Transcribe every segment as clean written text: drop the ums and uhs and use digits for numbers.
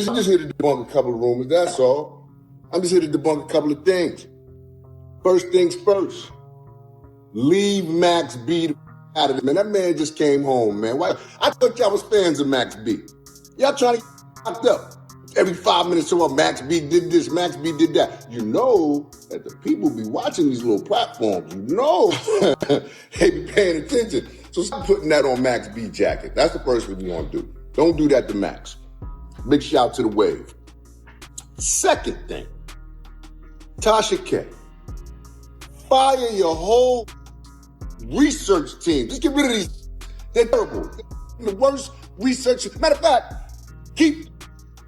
just here to debunk a couple of rumors, that's all. I'm just here to debunk a couple of things. First things first. Leave Max B out of it, man. That man just came home, man. Why? I thought y'all was fans of Max B. Y'all trying to get locked up. Every 5 minutes, so Max B did this, Max B did that. You know that the people be watching these little platforms. You know they be paying attention. So stop putting that on Max B jacket. That's the first thing you want to do. Don't do that to Max. Big shout to the Wave. Second thing, Tasha K. Fire your whole research team. Just get rid of these. They're terrible. They're the worst research. Matter of fact, keep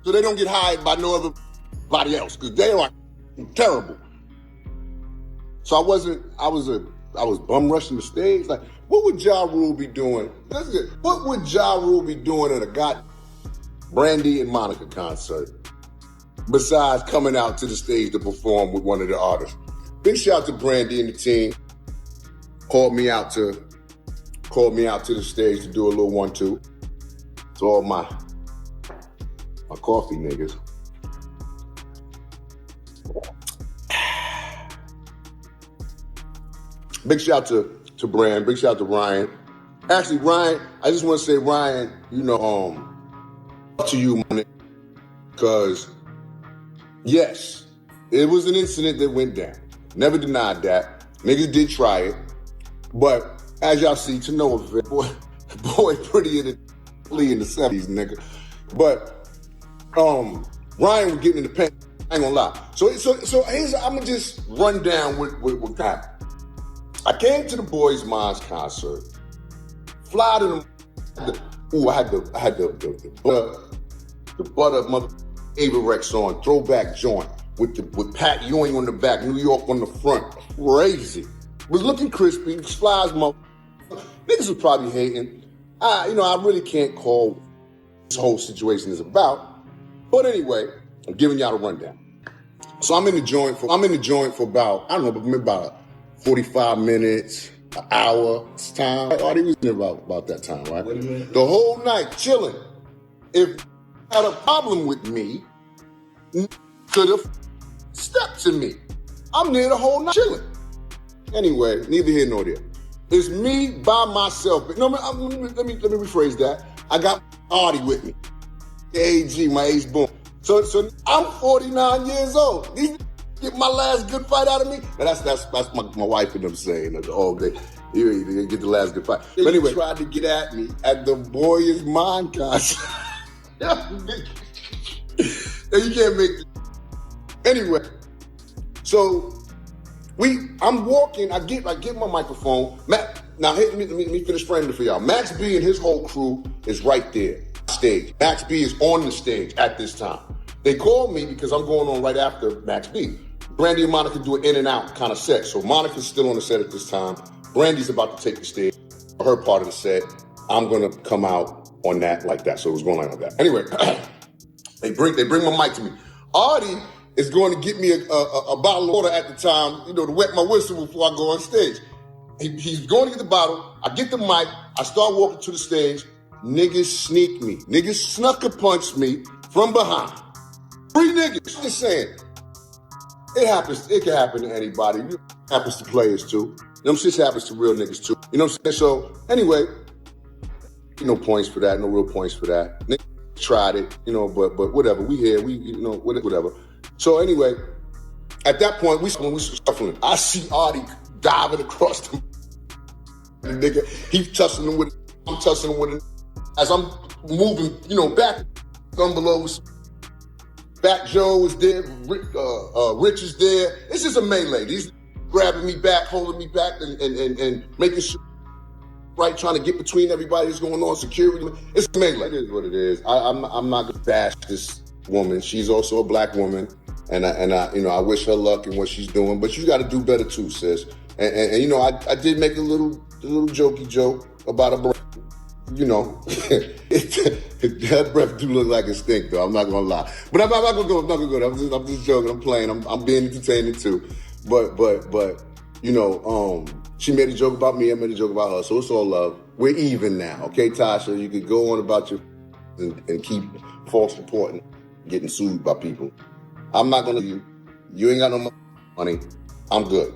so they don't get hired by nobody else, because they are terrible. So I was bum rushing the stage. Like, what would Ja Rule be doing? That's good. What would Ja Rule be doing at a Brandy and Monica concert besides coming out to the stage to perform with one of the artists? Big shout out to Brandy and the team. Called me out to the stage to do a little 1-2. To all my coffee niggas. Big shout to Brand. Big shout to Ryan. Actually, Ryan, I just want to say, Ryan, to you, man, because yes, it was an incident that went down. Never denied that. Niggas did try it. But as y'all see, to no effect. Boy, pretty in the 70s, nigga. But Ryan was getting in the paint. I ain't gonna lie. So here's, I'm gonna just run down what happened. I came to the Boys Minds concert. Fly to them. I had the butter mother Averex on, throwback joint with Pat Ewing on the back, New York on the front. Crazy. Was looking crispy. Flies, niggas was probably hating. I really can't call what this whole situation is about. But anyway, I'm giving y'all a rundown. So I'm in the joint for about, I don't know, maybe about 45 minutes, an hour. It's time. Oh, he was in about that time, right? Wait a minute. The whole night chilling. If you had a problem with me, could have stepped to me. I'm there the whole night chilling. Anyway, neither here nor there. It's me by myself. No, let me rephrase that. I got Artie with me. AG, my ace boom. So I'm 49 years old. These get my last good fight out of me. Now that's my wife and them saying all day. You get the last good fight. But anyway, tried to get at me at the Boys Mind concert. You can't make it. Anyway, so I'm walking. I get my microphone. Now let me finish framing it for y'all. Max B and his whole crew is right there. Stage. Max B is on the stage at this time. They called me because I'm going on right after Max B. Brandy and Monica do an in and out kind of set. So Monica's still on the set at this time. Brandy's about to take the stage, her part of the set. I'm gonna come out on that like that. So it was going like that. Anyway, they bring my mic to me. Artie is going to get me a bottle of water at the time, to wet my whistle before I go on stage. He's going to get the bottle. I get the mic. I start walking to the stage. Niggas sneak me. Niggas snucker punch me from behind. 3 niggas. Just saying. It happens. It can happen to anybody. It happens to players too. Shit happens to real niggas too. You know what I'm saying? So anyway, no points for that. No real points for that. Niggas tried it, but whatever. We here. Whatever. So anyway, at that point, when we shuffling, I see Artie diving across the nigga. He's tussling with it. I'm tussling with it. As I'm moving, back, envelopes. Back Joe is there, Rich is there. It's just a melee. He's grabbing me back, holding me back, and making sure, right, trying to get between everybody that's going on, security. It's a melee. It is what it is. I'm not gonna bash this woman. She's also a black woman, and I wish her luck in what she's doing. But you got to do better too, sis. And I did make a little jokey joke about a breath. That breath do look like a stink though. I'm not gonna lie, but I'm not gonna go. I'm just joking. I'm playing. I'm being entertaining too. But she made a joke about me. I made a joke about her. So it's all love. We're even now, okay, Tasha? You could go on about your and keep false reporting. getting sued by people. I'm not gonna you. You ain't got no money. I'm good.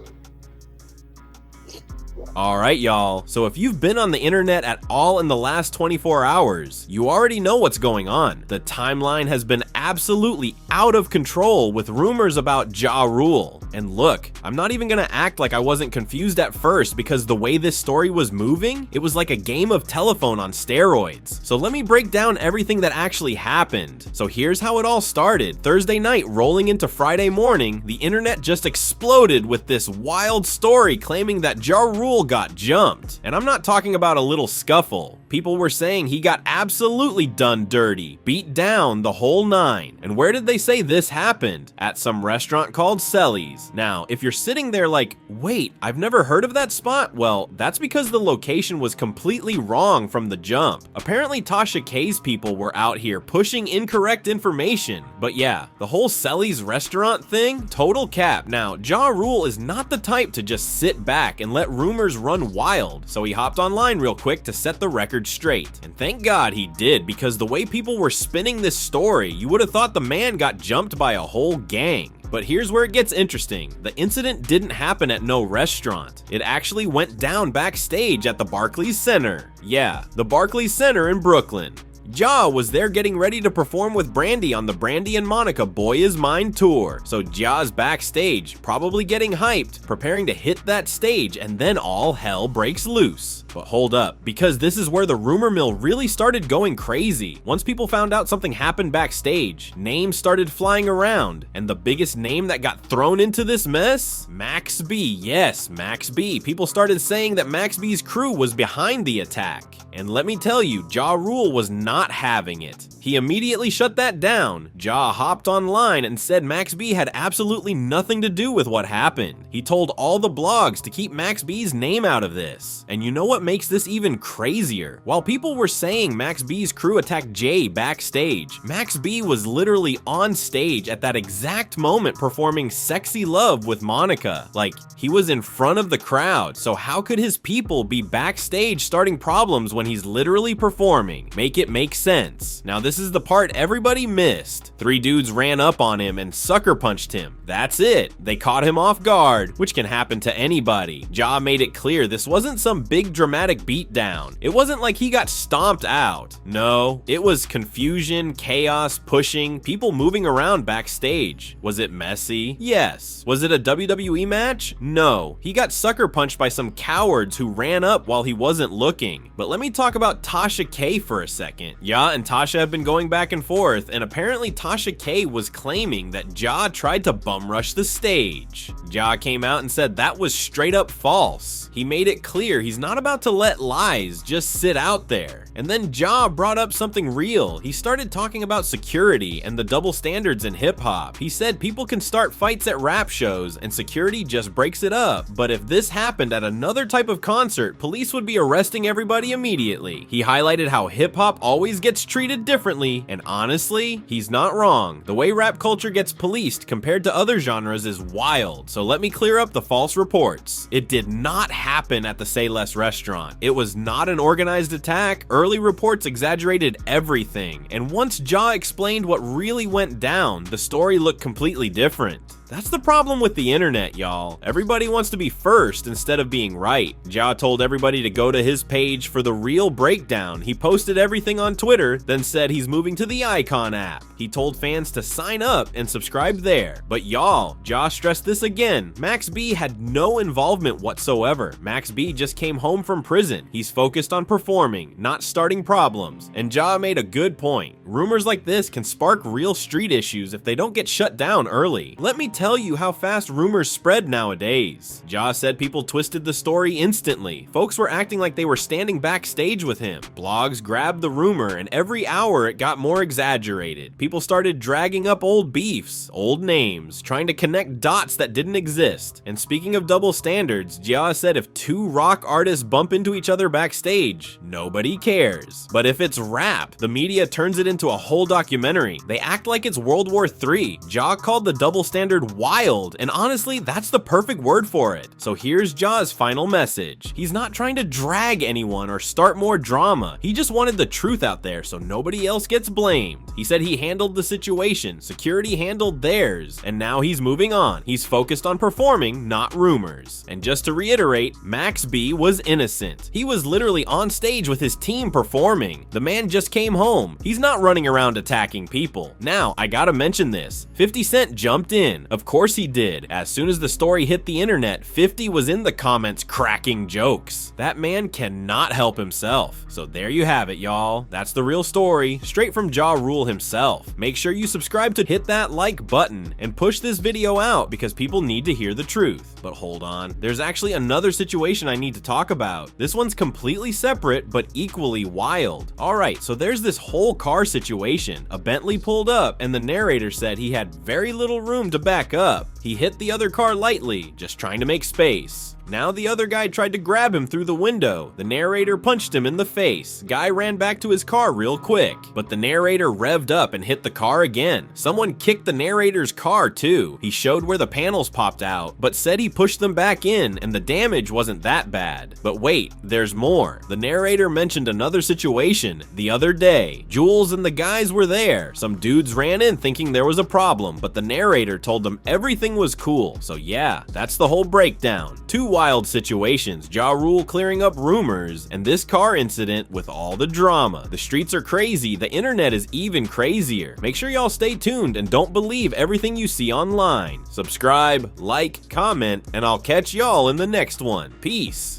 Alright y'all, so if you've been on the internet at all in the last 24 hours, you already know what's going on. The timeline has been absolutely out of control with rumors about Ja Rule. And look, I'm not even gonna act like I wasn't confused at first because the way this story was moving, it was like a game of telephone on steroids. So let me break down everything that actually happened. So here's how it all started. Thursday night rolling into Friday morning, the internet just exploded with this wild story claiming that Ja Rule got jumped. And I'm not talking about a little scuffle. People were saying he got absolutely done dirty, beat down, the whole nine. And where did they say this happened? At some restaurant called Selly's. Now, if you're sitting there like, wait, I've never heard of that spot? Well, that's because the location was completely wrong from the jump. Apparently Tasha K's people were out here pushing incorrect information. But yeah, the whole Selly's restaurant thing, total cap. Now, Ja Rule is not the type to just sit back and let rumors run wild. So he hopped online real quick to set the record straight. And thank God he did, because the way people were spinning this story, you would have thought the man got jumped by a whole gang. But here's where it gets interesting. The incident didn't happen at no restaurant. It actually went down backstage at the Barclays Center. Yeah, the Barclays Center in Brooklyn. Ja was there getting ready to perform with Brandy on the Brandy and Monica Boy Is Mine tour. So Ja's backstage, probably getting hyped, preparing to hit that stage, and then all hell breaks loose. But hold up, because this is where the rumor mill really started going crazy. Once people found out something happened backstage, names started flying around, and the biggest name that got thrown into this mess? Max B. Yes, Max B. People started saying that Max B's crew was behind the attack. And let me tell you, Ja Rule was not having it. He immediately shut that down. Ja hopped online and said Max B had absolutely nothing to do with what happened. He told all the blogs to keep Max B's name out of this. And you know what makes this even crazier? While people were saying Max B's crew attacked Jay backstage, Max B was literally on stage at that exact moment performing Sexy Love with Monica. Like, he was in front of the crowd, so how could his people be backstage starting problems when he's literally performing? Make it make sense. Now this is the part everybody missed. 3 dudes ran up on him and sucker punched him. That's it. They caught him off guard, which can happen to anybody. Ja made it clear this wasn't some big dramatic beatdown. It wasn't like he got stomped out. No, it was confusion, chaos, pushing, people moving around backstage. Was it messy? Yes. Was it a WWE match? No. He got sucker punched by some cowards who ran up while he wasn't looking. But let me talk about Tasha K for a second. Ja and Tasha have been going back and forth, and apparently Tasha K was claiming that Ja tried to bum rush the stage. Ja came out and said that was straight up false. He made it clear he's not about to let lies just sit out there. And then Ja brought up something real. He started talking about security and the double standards in hip hop. He said people can start fights at rap shows and security just breaks it up. But if this happened at another type of concert, police would be arresting everybody immediately. He highlighted how hip hop always gets treated differently, and honestly, he's not wrong. The way rap culture gets policed compared to other genres is wild. So let me clear up the false reports. It did not happen at the Say Less restaurant. It was not an organized attack. Early reports exaggerated everything, and once Ja explained what really went down, the story looked completely different. That's the problem with the internet, y'all. Everybody wants to be first instead of being right. Ja told everybody to go to his page for the real breakdown. He posted everything on Twitter, then said he's moving to the Icon app. He told fans to sign up and subscribe there. But y'all, Ja stressed this again. Max B had no involvement whatsoever. Max B just came home from prison. He's focused on performing, not starting problems. And Ja made a good point. Rumors like this can spark real street issues if they don't get shut down early. Let me tell you how fast rumors spread nowadays. Ja said people twisted the story instantly. Folks were acting like they were standing backstage with him. Blogs grabbed the rumor, and every hour it got more exaggerated. People started dragging up old beefs, old names, trying to connect dots that didn't exist. And speaking of double standards, Ja said if 2 rock artists bump into each other backstage, nobody cares. cares? But if it's rap, the media turns it into a whole documentary. They act like it's World War III. Ja called the double standard wild, and honestly, that's the perfect word for it. So here's Ja's final message. He's not trying to drag anyone or start more drama. He just wanted the truth out there so nobody else gets blamed. He said he handled the situation, security handled theirs, and now he's moving on. He's focused on performing, not rumors. And just to reiterate, Max B was innocent. He was literally on stage with his team performing. The man just came home. He's not running around attacking people. Now, I gotta mention this. 50 Cent jumped in. Of course he did. As soon as the story hit the internet, 50 was in the comments cracking jokes. That man cannot help himself. So there you have it, y'all. That's the real story, straight from Ja Rule himself. Make sure you subscribe to hit that like button and push this video out because people need to hear the truth. But hold on, there's actually another situation I need to talk about. This one's completely separate but equally wild. Alright, so there's this whole car situation. A Bentley pulled up and the narrator said he had very little room to back up. He hit the other car lightly, just trying to make space. Now the other guy tried to grab him through the window. The narrator punched him in the face. Guy ran back to his car real quick, but the narrator revved up and hit the car again. Someone kicked the narrator's car too. He showed where the panels popped out, but said he pushed them back in and the damage wasn't that bad. But wait, there's more. The narrator mentioned another situation the other day. Jules and the guys were there. Some dudes ran in thinking there was a problem, but the narrator told them everything was cool. So yeah, that's the whole breakdown. Two wild situations, Ja Rule clearing up rumors, and this car incident with all the drama. The streets are crazy, the internet is even crazier. Make sure y'all stay tuned and don't believe everything you see online. Subscribe, like, comment, and I'll catch y'all in the next one. Peace.